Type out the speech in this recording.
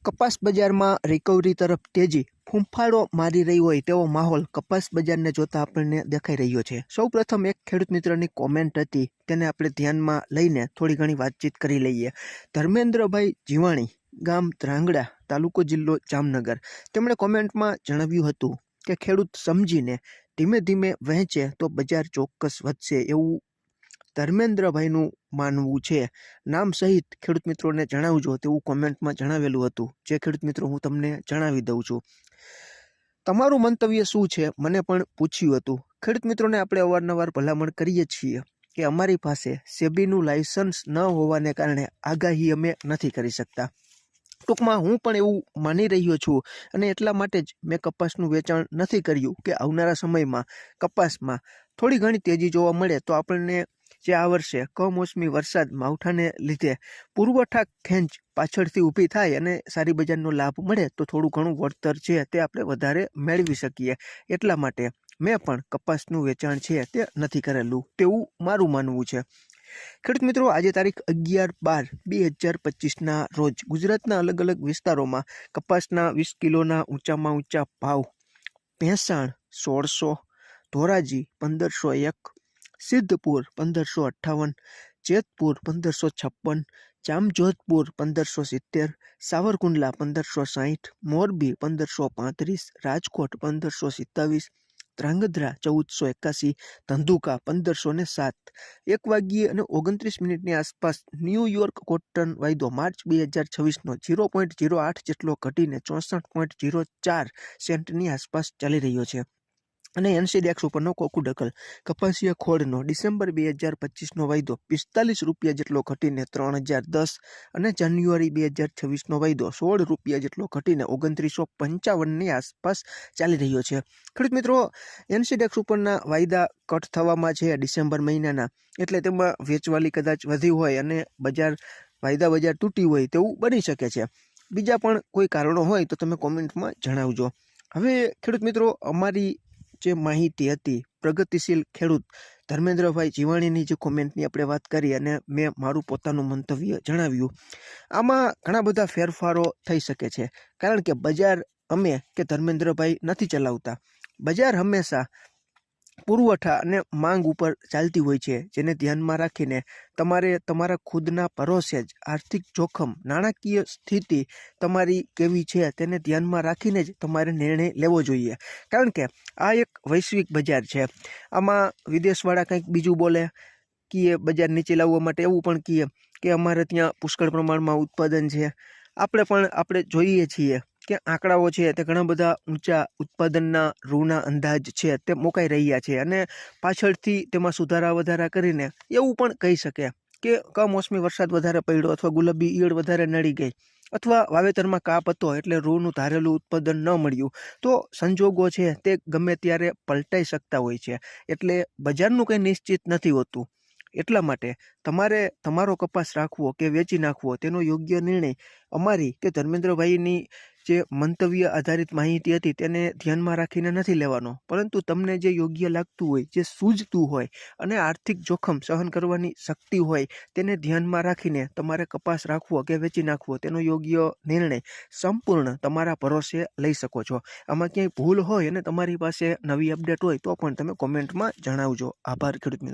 કપાસ બજારમાં રિકવરી તરફ તેજી ફૂંફાળો મારી રહી હોય તેવો માહોલ કપાસ બજારને જોતા આપણને દેખાઈ રહ્યો છે। સૌપ્રથમ એક ખેડૂત મિત્રની કોમેન્ટ હતી, તેને આપણે ધ્યાનમાં લઈને થોડી ઘણી વાતચીત કરી લઈએ। ધર્મેન્દ્રભાઈ જીવાણી, ગામ ધ્રાંગડા, તાલુકો જિલ્લો જામનગર, તેમણે કોમેન્ટમાં જણાવ્યું હતું કે ખેડૂત સમજીને ધીમે ધીમે વહેંચે તો બજાર ચોક્કસ વધશે એવું ધર્મેન્દ્રભાઈનું માનવું છે। નામ સહિત ખેડૂત મિત્રોને જણાવજો તેવું કોમેન્ટમાં જણાવેલું હતું, જે ખેડૂત મિત્રો હું તમને જણાવી દઉં છું। તમારું મંતવ્ય શું છે મને પણ પૂછ્યું હતું। ખેડૂત મિત્રોને આપણે અવારનવાર ભલામણ કરીએ છીએ કે અમારી પાસે સેબીનું લાયસન્સ ન હોવાને કારણે આગાહી અમે નથી કરી શકતા। ટૂંકમાં હું પણ એવું માની રહ્યો છું અને એટલા માટે જ મેં કપાસનું વેચાણ નથી કર્યું કે આવનારા સમયમાં કપાસમાં થોડી ઘણી તેજી જોવા મળે તો આપણને જે આ વર્ષે કમોસમી વરસાદ માવઠાને લીધે પુરવઠા ખેંચ પાછળથી ઊભી થાય અને સારી બજારનો લાભ મળે તો થોડું ઘણું વળતર છે તે આપણે વધારે મેળવી શકીએ। એટલા માટે મેં પણ કપાસનું વેચાણ છે તે નથી કરેલું તેવું મારું માનવું છે। ખેડૂત મિત્રો, આજે તારીખ 11/12/2025ના રોજ ગુજરાતના અલગ અલગ વિસ્તારોમાં કપાસના 20 કિલોના ઊંચામાં ઊંચા ભાવ ભેંસાણ 1600, ધોરાજી 1501, સિદ્ધપુર 1558, જેતપુર 1556, જામજોધપુર 1570, સાવરકુંડલા 1560, મોરબી 1535, રાજકોટ 1527, ધ્રાંગધ્રા 1481, ધંધુકા 1507। 1 વાગ્યે અને 29 મિનિટની આસપાસ ન્યૂયોર્ક કોટન વાયદો માર્ચ 2026નો 0.08 જેટલો ઘટીને 64.04 સેન્ટની આસપાસ ચાલી રહ્યો છે। અને એનસીડેક્સ ઉપરનો કોકુડકલ કપાસિયા ખોળનો ડિસેમ્બર 2025નો વાયદો 45 રૂપિયા જેટલો ઘટીને 3010 અને જાન્યુઆરી 2026નો વાયદો 16 રૂપિયા જેટલો ઘટીને 2955ની આસપાસ ચાલી રહ્યો છે। ખેડૂત મિત્રો, એનસીડેક્સ ઉપરના વાયદા કટ થવામાં છે ડિસેમ્બર મહિનાના, એટલે તેમાં વેચવાલી કદાચ વધી હોય અને બજાર તૂટી હોય તેવું બની શકે છે। બીજા પણ કોઈ કારણો હોય તો તમે કોમેન્ટમાં જણાવજો। હવે ખેડૂત મિત્રો, અમારી જે માહિતી હતી પ્રગતિશીલ ખેડૂત ધર્મેન્દ્રભાઈ જીવાણીની જે કોમેન્ટની આપણે વાત કરી અને મેં મારું પોતાનું મંતવ્ય જણાવ્યું, આમાં ઘણા બધા ફેરફારો થઈ શકે છે। કારણ કે બજાર અમે કે ધર્મેન્દ્રભાઈ નથી ચલાવતા। બજાર હંમેશા પુરવઠા અને માંગ ઉપર ચાલતી હોય છે, જેને ધ્યાનમાં રાખીને તમારે તમારા ખુદના ભરોસે જ આર્થિક જોખમ, નાણાકીય સ્થિતિ તમારી કેવી છે તેને ધ્યાનમાં રાખીને જ તમારે નિર્ણય લેવો જોઈએ। કારણ કે આ એક વૈશ્વિક બજાર છે। આમાં વિદેશવાળા કંઈક બીજું બોલે, કીએ બજાર નીચે લાવવા માટે એવું પણ કીએ કે અમારે ત્યાં પુષ્કળ પ્રમાણમાં ઉત્પાદન છે। આપણે જોઈએ છીએ કે આંકડાઓ છે તે ઘણા બધા ઊંચા ઉત્પાદનના રૂના અંદાજ છે તે મુકાઈ રહ્યા છે અને પાછળથી તેમાં સુધારા વધારા કરીને એવું પણ કહી શકે કે કમોસમી વરસાદ વધારે પડ્યો અથવા ગુલાબી ઈયળ વધારે નડી ગઈ અથવા વાવેતરમાં કાપ હતો એટલે રૂનું ધારેલું ઉત્પાદન ન મળ્યું, તો સંજોગો છે તે ગમે ત્યારે પલટાઈ શકતા હોય છે। એટલે બજારનું કંઈ નિશ્ચિત નથી હોતું। એટલા માટે તમારે તમારો કપાસ રાખવો કે વેચી નાખવો તેનો યોગ્ય નિર્ણય અમારી કે ધર્મેન્દ્રભાઈની જે મંતવ્ય આધારિત માહિતી હતી તેને ધ્યાનમાં રાખીને નથી લેવાનો, પરંતુ તમને જે યોગ્ય લાગતું હોય, જે સૂઝતું હોય અને આર્થિક જોખમ સહન કરવાની શક્તિ હોય તેને ધ્યાનમાં રાખીને તમારે કપાસ રાખવો કે વેચી નાખવો તેનો યોગ્ય નિર્ણય સંપૂર્ણ તમારા ભરોસે લઈ શકો છો। આમાં ક્યાંય ભૂલ હોય અને તમારી પાસે નવી અપડેટ હોય તો પણ તમે કોમેન્ટમાં જણાવજો। આભાર ખેડૂત મિત્રો।